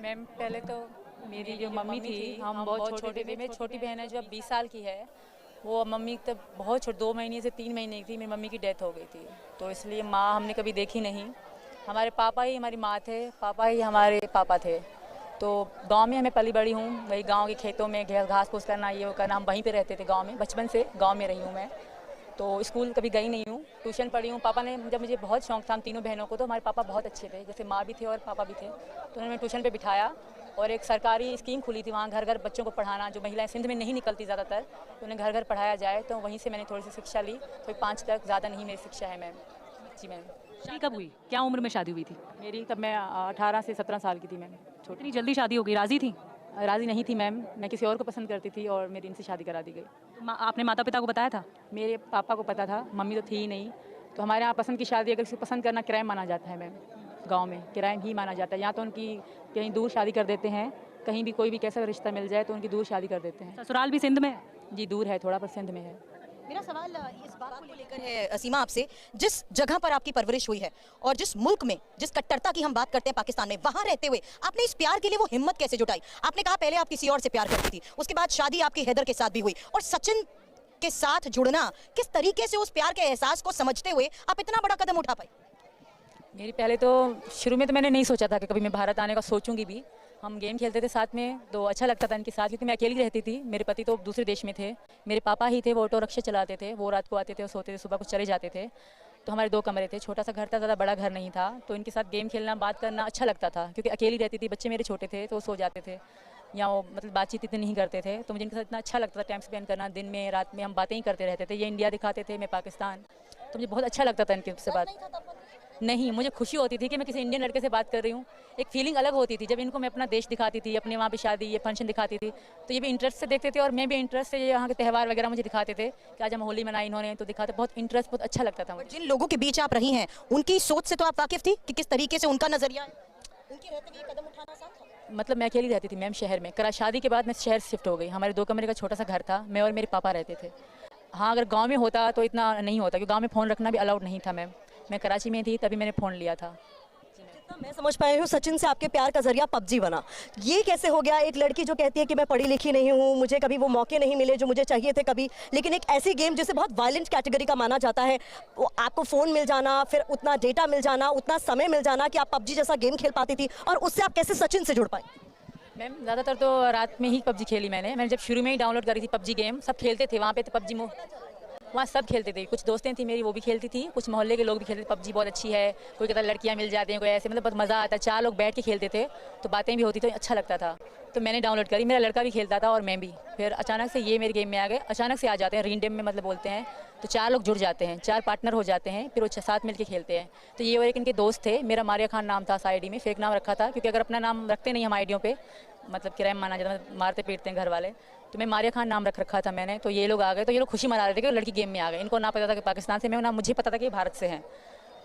Ma'am पहले तो मेरी जो मम्मी थी हम बहुत छोटे थे। मेरी छोटी बहन है जो अब 20 साल की है, वो मम्मी तब बहुत छोटी 2 महीने से 3 महीने की थी, मेरी मम्मी की डेथ हो गई थी। तो इसलिए माँ हमने कभी देखी नहीं। हमारे पापा ही हमारी माँ थे, पापा ही हमारे पापा थे। तो गांव में हमें पली बड़ी हूँ, वही गांव के खेतों में घास फूस करना, ये वो करना, हम वहीं पे रहते थे गांव में। बचपन से गांव में रही हूँ मैं। तो स्कूल कभी गई नहीं हूँ, ट्यूशन पढ़ी हूँ। पापा ने जब मुझे बहुत शौक था, हम तीनों बहनों को, तो हमारे पापा बहुत अच्छे थे, जैसे माँ भी थे और पापा भी थे। तो उन्होंने ट्यूशन पे बिठाया और एक सरकारी स्कीम खुली थी वहाँ घर घर बच्चों को पढ़ाना, जो महिलाएं सिंध में नहीं निकलती ज़्यादातर, तो उन्हें घर घर पढ़ाया जाए। तो वहीं से मैंने थोड़ी सी शिक्षा ली, कोई 5 तक, ज़्यादा नहीं मेरी शिक्षा है मैम। जी मैम। शादी कब हुई? क्या उम्र में शादी हुई थी? मेरी तब मैं 18 से 17 साल की थी मैम, छोटी। इतनी जल्दी शादी हो गई, राजी थी? राज़ी नहीं थी मैम, मैं किसी और को पसंद करती थी और मेरी इनसे शादी करा दी गई। आपने माता पिता को बताया था? मेरे पापा को पता था, मम्मी तो थी ही नहीं। तो हमारे यहाँ पसंद की शादी अगर किसी को पसंद करना क्राइम माना जाता है मैम, गांव में क्राइम ही माना जाता है। यहाँ तो उनकी कहीं दूर शादी कर देते हैं, कहीं भी कोई भी कैसा रिश्ता मिल जाए तो उनकी दूर शादी कर देते हैं। ससुराल भी सिंध में है? जी दूर है थोड़ा, पर सिंध में है। मेरा सवाल इस बात को लेकर है सीमा आपसे, जिस जगह पर आपकी परवरिश हुई है और जिस मुल्क में, जिस कट्टरता की हम बात करते हैं पाकिस्तान में, वहां रहते हुए आपने इस प्यार के लिए वो हिम्मत कैसे जुटाई? आपने कहा पहले आप किसी और से प्यार करती थी, उसके बाद शादी आपकी हैदर के साथ भी हुई, और सचिन के साथ जुड़ना, किस तरीके से उस प्यार के एहसास को समझते हुए आप इतना बड़ा कदम उठा पाई? मेरी पहले तो शुरू में तो मैंने नहीं सोचा था कि कभी मैं भारत आने का सोचूंगी भी। हम गेम खेलते थे साथ में तो अच्छा लगता था इनके साथ, क्योंकि मैं अकेली रहती थी, मेरे पति तो दूसरे देश में थे। मेरे पापा ही थे, वो ऑटो रिक्शा चलाते थे, वो रात को आते थे और सोते थे, सुबह को चले जाते थे। तो हमारे 2 कमरे थे, छोटा सा घर था, ज़्यादा बड़ा घर नहीं था। तो इनके साथ गेम खेलना, बात करना अच्छा लगता था, क्योंकि अकेली रहती थी, बच्चे मेरे छोटे थे तो वो सो जाते थे या वो मतलब बातचीत इतनी नहीं करते थे। तो मुझे इनके साथ इतना अच्छा लगता था टाइम स्पेंड करना, दिन में रात में हम बातें ही करते रहते थे। ये इंडिया दिखाते थे, मैं पाकिस्तान, तो मुझे बहुत अच्छा लगता था इनके से बात। नहीं, मुझे खुशी होती थी कि मैं किसी इंडियन लड़के से बात कर रही हूँ। एक फीलिंग अलग होती थी जब इनको मैं अपना देश दिखाती थी, अपने वहाँ पे शादी, ये फंक्शन दिखाती थी, तो ये भी इंटरेस्ट से देखते थे और मैं भी इंटरेस्ट से, ये यहाँ के त्यौहार वगैरह मुझे दिखाते थे कि आज हम होली मनाई इन्होंने, तो दिखाते, बहुत इंटरेस्ट, बहुत अच्छा लगता था मुझे। जिन लोगों के बीच आप रही हैं उनकी सोच से तो आप वाकिफ थी कि किस तरीके से उनका नजरिया है? उनके रहते हुए कदम उठाना आसान था? मतलब मैं अकेली रहती थी मैम शहर में। शादी के बाद मैं शहर शिफ्ट हो गई। हमारे 2 कमरे का छोटा सा घर था, मैं और मेरे पापा रहते थे। हाँ, अगर गाँव में होता तो इतना नहीं होता, क्योंकि गाँव में फ़ोन रखना भी अलाउड नहीं था मैम। मैं कराची में थी तभी मैंने फ़ोन लिया था। जितना मैं समझ पाई हूँ, सचिन से आपके प्यार का जरिया पबजी बना। ये कैसे हो गया? एक लड़की जो कहती है कि मैं पढ़ी लिखी नहीं हूँ, मुझे कभी वो मौके नहीं मिले जो मुझे चाहिए थे कभी, लेकिन एक ऐसी गेम जिसे बहुत वायलेंट कैटेगरी का माना जाता है, वो आपको फ़ोन मिल जाना, फिर उतना डेटा मिल जाना, उतना समय मिल जाना कि आप पबजी जैसा गेम खेल पाती थी, और उससे आप कैसे सचिन से जुड़ पाए? मैम ज़्यादातर तो रात में ही पबजी खेली मैंने जब शुरू में ही डाउनलोड करी थी पबजी गेम। सब खेलते थे वहाँ पे, तो पबजी वहाँ सब खेलते थे। कुछ दोस्तें थी मेरी, वो भी खेलती थी, कुछ मोहल्ले के लोग भी खेलते थे। पबजी बहुत अच्छी है, कोई कहता लड़कियाँ मिल जाती हैं, कोई ऐसे, मतलब बहुत मज़ा आता है। 4 लोग बैठ के खेलते थे तो बातें भी होती, तो अच्छा लगता था। तो मैंने डाउनलोड करी, मेरा लड़का भी खेलता था और मैं भी। फिर अचानक से ये मेरे गेम में आ गए, अचानक से आ जाते हैं, रिंडेम में मतलब बोलते हैं, तो 4 लोग जुड़ जाते हैं, 4 पार्टनर हो जाते हैं, फिर वो 6-7 मिल के खेलते हैं। तो ये और एक इनके दोस्त थे, मेरा मारिया खान नाम था, आईडी में फेक नाम रखा था, क्योंकि अगर अपना नाम रखते नहीं हम आईडियों पे, मतलब क्राइम माना जाता है, मारते पीटते हैं घर वाले। तो मैं मारिया खान नाम रख रखा था मैंने। तो ये लोग आ गए, तो ये लोग खुशी मना रहे थे कि लड़की गेम में आ गए। इनको ना पता था कि पाकिस्तान से मैं हूं, ना मुझे पता था कि भारत से हैं।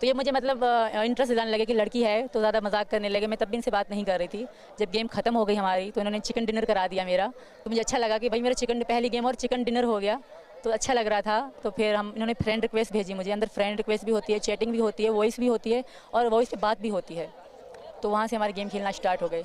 तो ये मुझे मतलब इंटरेस्ट दिलाने लगे कि लड़की है, तो ज़्यादा मजाक करने लगे। मैं तब भी इनसे बात नहीं कर रही थी। जब गेम खत्म हो गई हमारी, तो इन्होंने चिकन डिनर करा दिया मेरा। तो मुझे अच्छा लगा कि भाई मेरा पहली गेम और चिकन डिनर हो गया, तो अच्छा लग रहा था। तो फिर इन्होंने फ्रेंड रिक्वेस्ट भेजी मुझे। अंदर फ्रेंड रिक्वेस्ट भी होती है, चैटिंग भी होती है, वॉइस भी होती है, और वॉइस पे बात भी होती है। तो वहाँ से हमारे गेम खेलना स्टार्ट हो गए।